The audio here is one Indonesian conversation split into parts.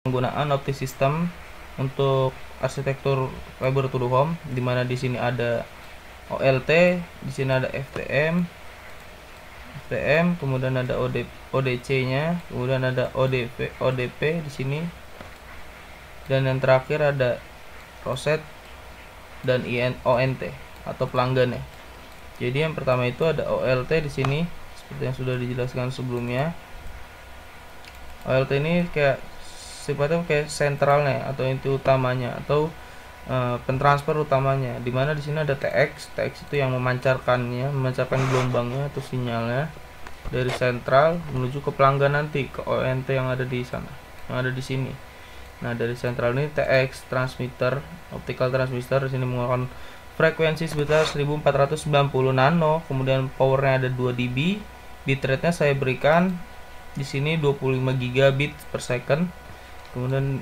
penggunaan optic system untuk arsitektur fiber to the home, dimana di sini ada OLT, di sini ada FTM, kemudian ada ODC-nya, kemudian ada ODP di sini, dan yang terakhir ada roset dan ONT atau pelanggan ya. Jadi yang pertama itu ada OLT di sini seperti yang sudah dijelaskan sebelumnya. OLT ini kayak sifatnya kayak sentralnya atau inti utamanya atau pentransfer utamanya, dimana di sini ada TX itu yang memancarkan gelombangnya atau sinyalnya dari sentral menuju ke pelanggan nanti ke ONT yang ada di sana, yang ada di sini. Nah, dari sentral ini TX transmitter, optical transmitter di sini mengeluarkan frekuensi sebesar 1490 nano, kemudian powernya ada 2 dB, bitrate-nya saya berikan di sini 25 gigabit per second. Kemudian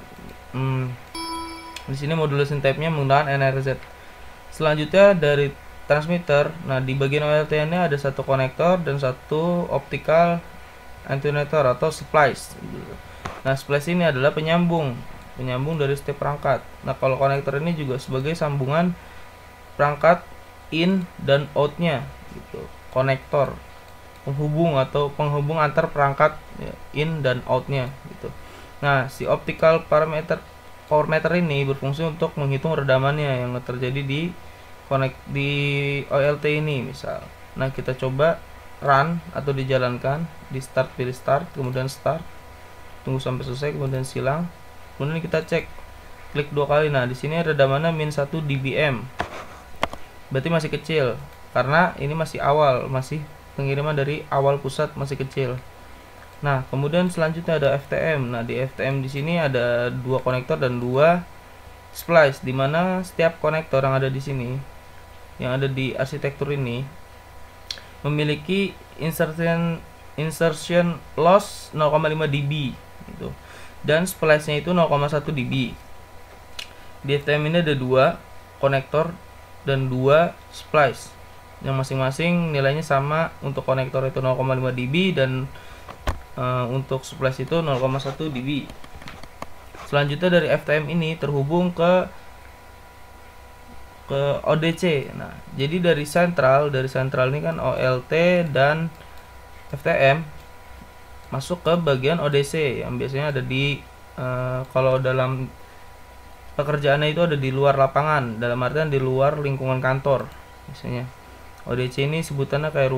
di sini modulation type-nya menggunakan NRZ. Selanjutnya dari transmitter, nah di bagian OLT-nya ada satu konektor dan satu optical attenuator atau splice. Nah, splice ini adalah penyambung dari setiap perangkat. Nah, kalau konektor ini juga sebagai sambungan perangkat in dan out-nya gitu. Konektor penghubung antar perangkat ya, in dan out-nya gitu. Nah, si optical power meter ini berfungsi untuk menghitung redamannya yang terjadi di OLT ini misal. Nah, kita coba run atau dijalankan, di start, pilih start, kemudian start, tunggu sampai selesai, kemudian silang, kemudian kita cek, klik 2 kali. Nah, di sini redamannya min 1 dBm, berarti masih kecil karena ini masih awal, masih pengiriman dari awal pusat, masih kecil. Nah, kemudian selanjutnya ada FTM. Nah, di FTM di sini ada 2 konektor dan 2 splice, di mana setiap konektor yang ada di sini, yang ada di arsitektur ini, memiliki insertion loss 0,5 dB gitu. Dan splice-nya itu 0,1 dB. Di FTM ini ada 2 konektor dan 2 splice yang masing-masing nilainya sama. Untuk konektor itu 0,5 dB dan untuk splice itu 0,1 dB. Selanjutnya dari FTM ini terhubung ke ODC. Nah, jadi dari sentral ini kan OLT dan FTM masuk ke bagian ODC yang biasanya ada di kalau dalam pekerjaannya itu ada di luar lapangan, dalam artian di luar lingkungan kantor. Biasanya ODC ini sebutannya kayak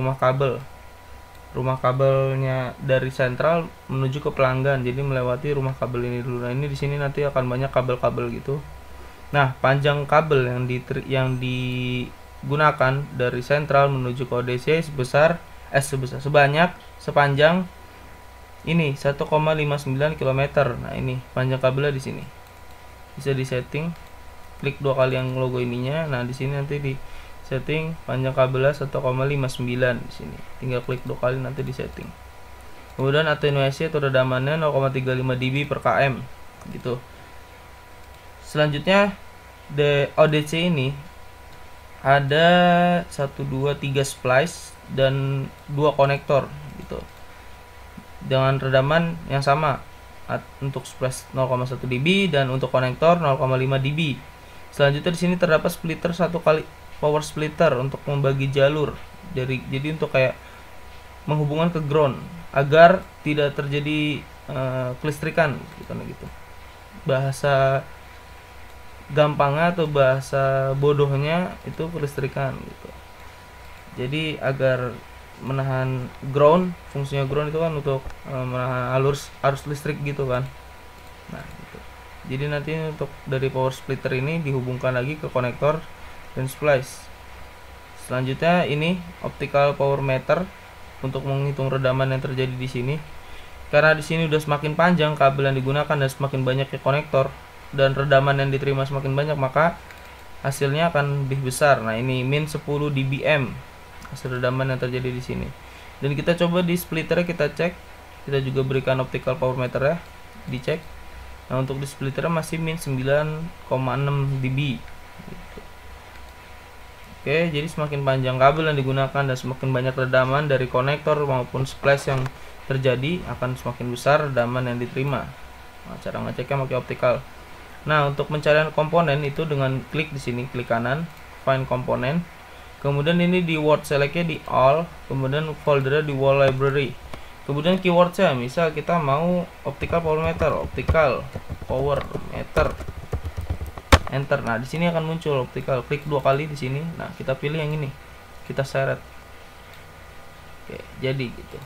rumah kabelnya dari sentral menuju ke pelanggan, jadi melewati rumah kabel ini dulu. Nah, ini di sini nanti akan banyak kabel-kabel gitu. Nah, panjang kabel yang digunakan dari sentral menuju ke ODC sepanjang ini 1,59 km. Nah, ini panjang kabelnya di sini. Bisa disetting, klik 2 kali yang logo ininya. Nah, di sini nanti di setting panjang kabelnya 1,59 di sini. Tinggal klik 2 kali nanti di setting. Kemudian atenuasi atau redamannya 0,35 dB per km gitu. Selanjutnya di ODC ini ada 1 2 3 splice dan 2 konektor gitu. Dengan redaman yang sama. Untuk splice 0,1 dB dan untuk konektor 0,5 dB. Selanjutnya di sini terdapat splitter 1 kali power splitter untuk membagi jalur. Jadi untuk kayak menghubungkan ke ground agar tidak terjadi kelistrikan gitu. Bahasa gampangnya atau bahasa bodohnya itu kelistrikan gitu. Jadi agar menahan ground, fungsinya ground itu kan untuk menahan arus listrik gitu kan. Nah, gitu. Jadi nanti untuk dari power splitter ini dihubungkan lagi ke konektor dan splice. Selanjutnya ini optical power meter untuk menghitung redaman yang terjadi di sini. Karena di sini udah semakin panjang kabel yang digunakan dan semakin banyaknya konektor dan redaman yang diterima semakin banyak, maka hasilnya akan lebih besar. Nah, ini min 10 dBm hasil redaman yang terjadi di sini. Dan kita coba di splitternya kita cek. Kita juga berikan optical power meter ya, dicek. Nah, untuk di splitternya masih min 9,6 dB. Gitu. Oke, jadi semakin panjang kabel yang digunakan dan semakin banyak redaman dari konektor maupun splice yang terjadi, akan semakin besar redaman yang diterima. Nah, cara ngeceknya pakai optical. Nah, untuk pencarian komponen itu dengan klik di sini, klik kanan, find komponen. Kemudian ini di word selectnya di all, kemudian foldernya di wall library. Kemudian keywordnya, misal kita mau optical power meter, optical power meter, enter. Nah, di sini akan muncul optical. Klik 2 kali di sini. Nah, kita pilih yang ini, kita seret. Oke, jadi gitu.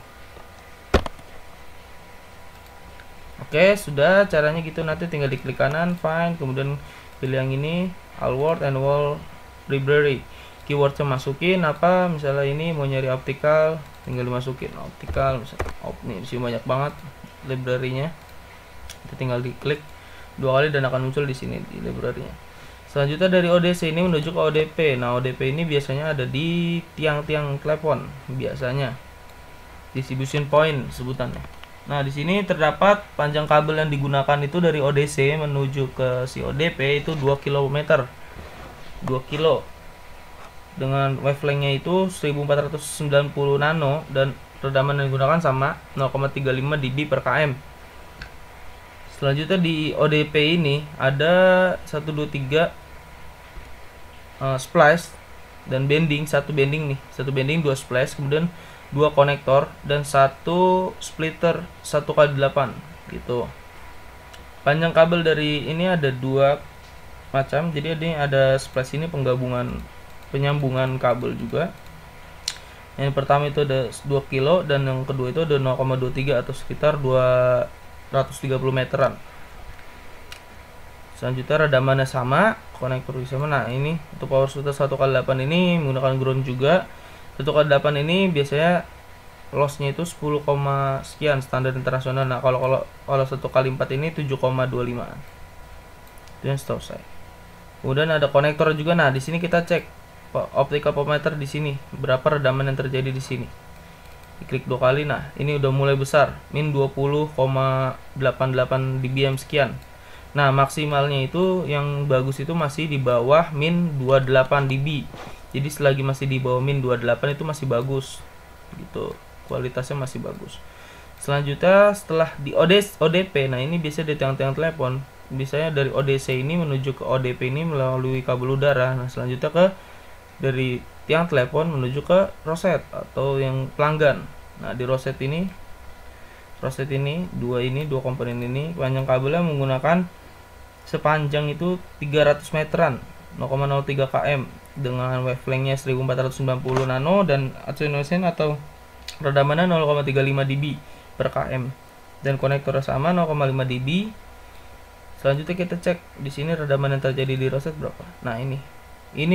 Oke, sudah caranya gitu. Nanti tinggal diklik kanan, find, kemudian pilih yang ini, all word and wall library. Keywordnya masukin apa? Misalnya ini mau nyari optical, tinggal dimasukin optical. Misalnya, nih disini banyak banget library-nya. Kita tinggal diklik 2 kali dan akan muncul di sini di library-nya. Selanjutnya dari ODC ini menuju ke ODP. Nah, ODP ini biasanya ada di tiang-tiang telepon, biasanya distribution point sebutannya. Nah, di sini terdapat panjang kabel yang digunakan itu dari ODC menuju ke si ODP itu 2 km. 2 kilo. Dengan wavelength-nya itu 1490 nano dan redaman yang digunakan sama 0,35 dB per km. Selanjutnya di ODP ini ada 123 splice dan bending, satu bending nih, satu bending 2 splice, kemudian 2 konektor dan 1 splitter 1x8 gitu. Panjang kabel dari ini ada 2 macam. Jadi ini ada splice ini penyambungan kabel juga. Yang pertama itu ada 2 kilo dan yang kedua itu ada 0,23 atau sekitar 230 meteran. Selanjutnya redamannya sama, konektor sama. Nah, ini untuk power splitter 1x8 ini menggunakan ground juga. 1x8 ini biasanya lossnya itu 10, sekian standar internasional. Nah, kalau 1x4 ini 7,25. Itu yang setahu saya. Kemudian ada konektor juga. Nah, di sini kita cek optical power meter di sini berapa redaman yang terjadi di sini. Diklik 2 kali. Nah, ini udah mulai besar, min 20,88 dBm sekian. Nah, maksimalnya itu yang bagus itu masih di bawah min 28 dB. Jadi selagi masih di bawah min 28 itu masih bagus gitu, kualitasnya masih bagus. Selanjutnya setelah di ODP, nah ini biasanya di tiang-tiang telepon, biasanya dari ODC ini menuju ke ODP ini melalui kabel udara. Nah, selanjutnya dari tiang telepon menuju ke roset atau yang pelanggan. Nah, di roset ini dua komponen ini, panjang kabelnya menggunakan sepanjang itu 300 meteran, 0,03 km dengan wavelength-nya 1490 nano dan attenuation atau redamannya 0,35 dB per km dan konektor sama 0,5 dB. Selanjutnya kita cek di sini redaman yang terjadi di roset berapa. Nah, ini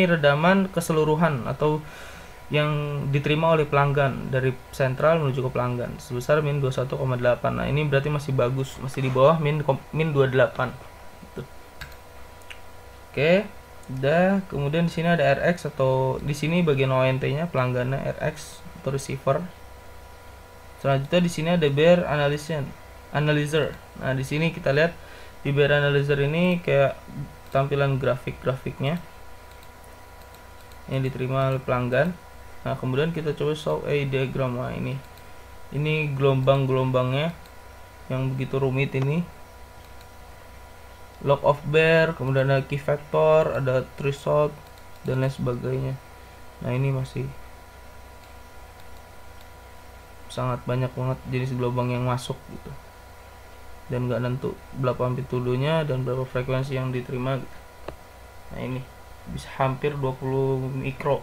redaman keseluruhan atau yang diterima oleh pelanggan dari sentral menuju ke pelanggan sebesar min 21,8. Nah, ini berarti masih bagus, masih di bawah min 28 gitu. Oke, udah. Kemudian di sini ada RX atau di sini bagian ONT-nya pelanggannya RX atau receiver. Selanjutnya di sini ada bear analyzer. Nah, di sini kita lihat di bear analyzer ini kayak tampilan grafiknya yang diterima oleh pelanggan. Nah, kemudian kita coba show a diagram. Nah, ini gelombang-gelombangnya yang begitu rumit ini. Log of bear, kemudian ada key factor, ada threshold dan lain sebagainya. Nah, ini masih sangat banyak banget jenis gelombang yang masuk gitu, dan nggak nentu berapa amplitudonya dan berapa frekuensi yang diterima gitu. Nah, ini bisa hampir 20 mikro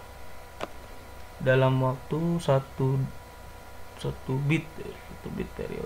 dalam waktu 1 bit dari